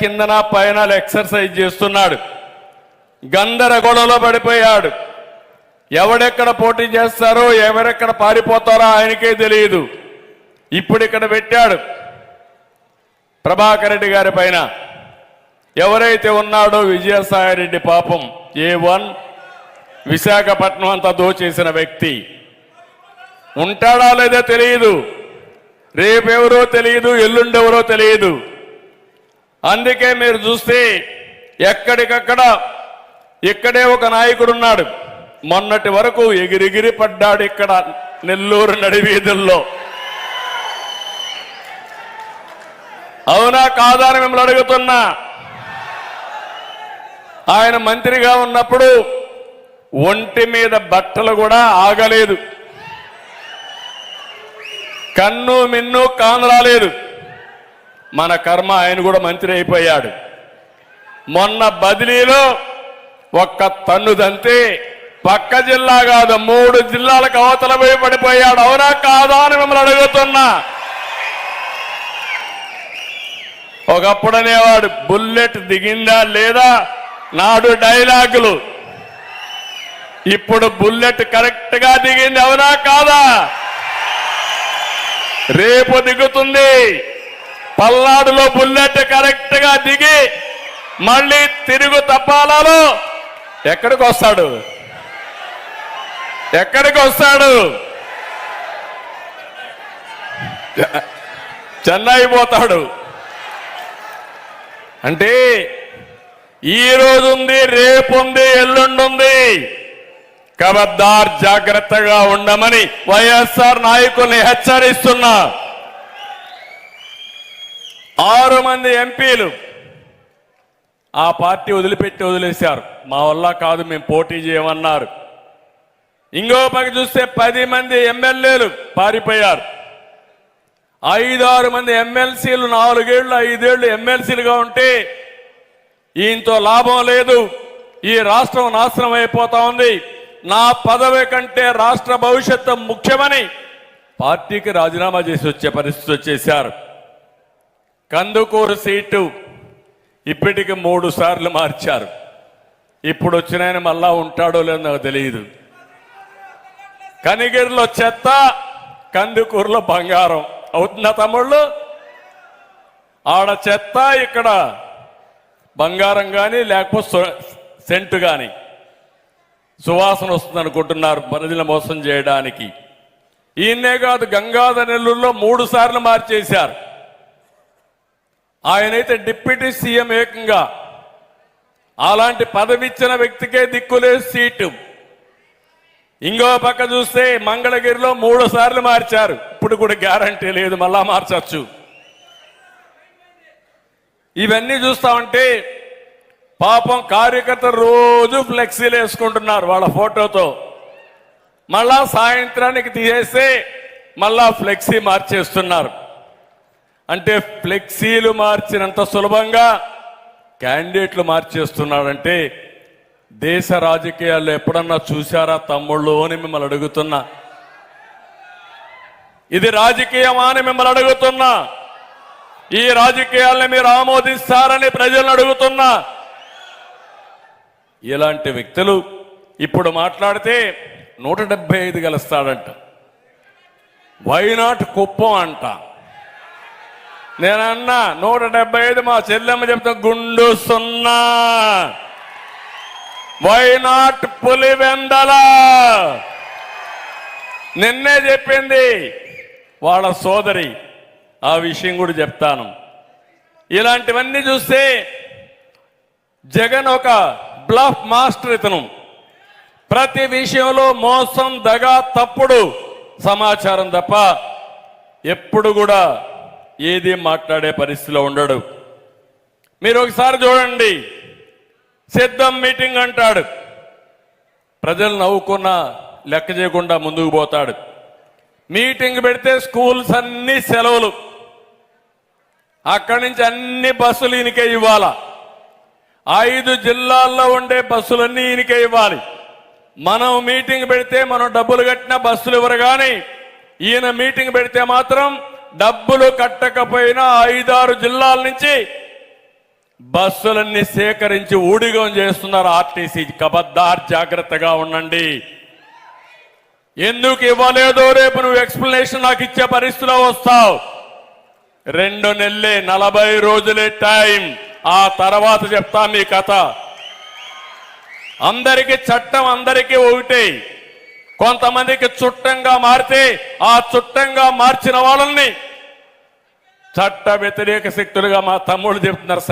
కిందన పైన ఎక్సర్సైజ్ చేస్తున్నాడు. గందరగోళంలో పడిపోయాడు. ఎవడెక్కడ పోటీ చేస్తారో ఎవరెక్కడ పారిపోతారో ఆయనకే తెలియదు. ఇప్పుడు ఇక్కడ పెట్టాడు ప్రభాకర్ రెడ్డి గారి పైన. ఎవరైతే ఉన్నాడో విజయసాయిరెడ్డి పాపం A1 విశాఖపట్నం అంతా దోచేసిన వ్యక్తి ఉంటాడా లేదో తెలియదు. రేపెవరో తెలియదు, ఎల్లుండెవరో తెలియదు. అందుకే మీరు చూస్తే ఎక్కడికక్కడ ఇక్కడే ఒక నాయకుడు ఉన్నాడు. మొన్నటి వరకు ఎగిరిగిరి పడ్డాడు ఇక్కడ నెల్లూరు నడివీధుల్లో. అవునా కాదా అని మిమ్మల్ని అడుగుతున్నా. ఆయన మంత్రిగా ఉన్నప్పుడు ఒంటి మీద బట్టలు కూడా ఆగలేదు, కన్ను మిన్ను కానరాలేదు. మన కర్మ ఆయన కూడా మంత్రి అయిపోయాడు. మొన్న బదిలీలో ఒక్క తన్నుదంతే పక్క జిల్లా కాదు 3 జిల్లాలకు అవతల పోయి పడిపోయాడు. అవునా కాదా అని మిమ్మల్ని అడుగుతున్నా. ఒకప్పుడు అనేవాడు బుల్లెట్ దిగిందా లేదా నాడు డైలాగులు. ఇప్పుడు బుల్లెట్ కరెక్ట్ గా దిగింది. అవునా కాదా? రేపు దిగుతుంది. పల్నాడులో బుల్లెట్ కరెక్ట్ గా దిగి మళ్ళీ తిరుగు తపాలలో ఎక్కడికి వస్తాడు? ఎక్కడికి వస్తాడు? చెన్నై పోతాడు. అంటే ఈ రోజు ఉంది, రేపు ఉంది, ఎల్లుండుంది. ఖబర్దార్ జాగ్రత్తగా ఉండమని వైఎస్ఆర్ నాయకుల్ని హెచ్చరిస్తున్నా. 6 మంది ఎంపీలు ఆ పార్టీ వదిలేశారు. మా వల్ల కాదు, మేము పోటీ చేయమన్నారు. ఇంకో పక్క చూస్తే 10 మంది ఎమ్మెల్యేలు పారిపోయారు. 5-6 మంది ఎమ్మెల్సీలు 4 ఏళ్ళు 5 ఏళ్ళు ఎమ్మెల్సీలుగా ఉంటే ఈయనతో లాభం లేదు, ఈ రాష్ట్రం నాశనం అయిపోతా ఉంది, నా పదవి కంటే రాష్ట్ర భవిష్యత్తు ముఖ్యమని పార్టీకి రాజీనామా చేసి వచ్చే పరిస్థితి వచ్చేశారు. కందుకూరు సీటు ఇప్పటికి 3 సార్లు మార్చారు. ఇప్పుడు వచ్చిన ఆయన మళ్ళా ఉంటాడో లేదో నాకు తెలియదు. కనిగిరిలో చెత్త, కందుకూరులో బంగారం అవుతుందా తమ్ముళ్ళు? ఆడ చెత్త, ఇక్కడ బంగారం కానీ లేకపోతే సెంటు కానీ సువాసన వస్తుంది అనుకుంటున్నారు ప్రజలు మోసం చేయడానికి. ఈయన్నే కాదు, గంగాధర్ నెల్లూరులో 3 సార్లు మార్చేశారు. ఆయనైతే డిప్యూటీ సీఎం ఏకంగా. అలాంటి పదవి ఇచ్చిన వ్యక్తికే దిక్కులేదు సీటు. ఇంకో పక్క చూస్తే మంగళగిరిలో 3 సార్లు మార్చారు. ఇప్పుడు కూడా గ్యారంటీ లేదు, మళ్ళా మార్చచ్చు. ఇవన్నీ చూస్తా ఉంటే పాపం కార్యకర్తలు రోజు ఫ్లెక్సీలు వేసుకుంటున్నారు వాళ్ళ ఫోటోతో. మళ్ళా సాయంత్రానికి తీసేస్తే మళ్ళా ఫ్లెక్సీ మార్చేస్తున్నారు. అంటే ఫ్లెక్సీలు మార్చినంత సులభంగా క్యాండిడేట్లు మార్చేస్తున్నాడంటే దేశ రాజకీయాల్లో ఎప్పుడన్నా చూశారా తమ్ముళ్ళు అని మిమ్మల్ని అడుగుతున్నా. ఇది రాజకీయమా అని మిమ్మల్ని అడుగుతున్నా. ఈ రాజకీయాల్ని మీరు ఆమోదిస్తారని ప్రజలను అడుగుతున్నా. ఇలాంటి వ్యక్తులు ఇప్పుడు మాట్లాడితే 175 గెలుస్తాడంట. వైనాట్ కుప్పం అంట. నేనన్నా 175, మా చెల్లెమ్మ చెప్తా గుండు 0. వైనాట్ పులివెందల. నిన్నే చెప్పింది వాళ్ళ సోదరి. ఆ విషయం కూడా చెప్తాను. ఇలాంటివన్నీ చూస్తే జగన్ ఒక బ్లఫ్ మాస్టర్. ఇతను ప్రతి విషయంలో మోసం, దగా, తప్పుడు సమాచారం తప్ప ఎప్పుడు కూడా ఏది మాట్లాడే పరిస్థితిలో ఉండడు. మీరు ఒకసారి చూడండి, సిద్ధం మీటింగ్ అంటాడు, ప్రజలు నవ్వుకున్నా లెక్క చేయకుండా ముందుకు పోతాడు. మీటింగ్ పెడితే స్కూల్స్ అన్ని సెలవులు, అక్కడి నుంచి అన్ని బస్సులు ఈయనకే ఇవ్వాలా. 5 జిల్లాల్లో ఉండే బస్సులన్నీ ఈయనకే ఇవ్వాలి. మనం మీటింగ్ పెడితే మనం డబ్బులు కట్టినా బస్సులు ఇవ్వరు. కానీ ఈయన మీటింగ్ పెడితే మాత్రం డబ్బులు కట్టకపోయినా 5-6 జిల్లాల నుంచి బస్సులన్నీ సేకరించి ఊడిగం చేస్తున్నారు ఆర్టీసీ. కబద్దార్, జాగ్రత్తగా ఉండండి. ఎందుకు ఇవ్వలేదో రేపు నువ్వు ఎక్స్ప్లెనేషన్ నాకు ఇచ్చే పరిస్థితిలో వస్తావు. 2 నెలలే, 40 రోజులే టైం. ఆ తర్వాత చెప్తా మీ కథ. అందరికీ చట్టం అందరికీ ఒకటే. కొంతమందికి చుట్టంగా మారితే ఆ చుట్టంగా మార్చిన వాళ్ళని చట్ట వ్యతిరేక శక్తులుగా మా తమ్ముళ్ళు చెప్తున్నారు.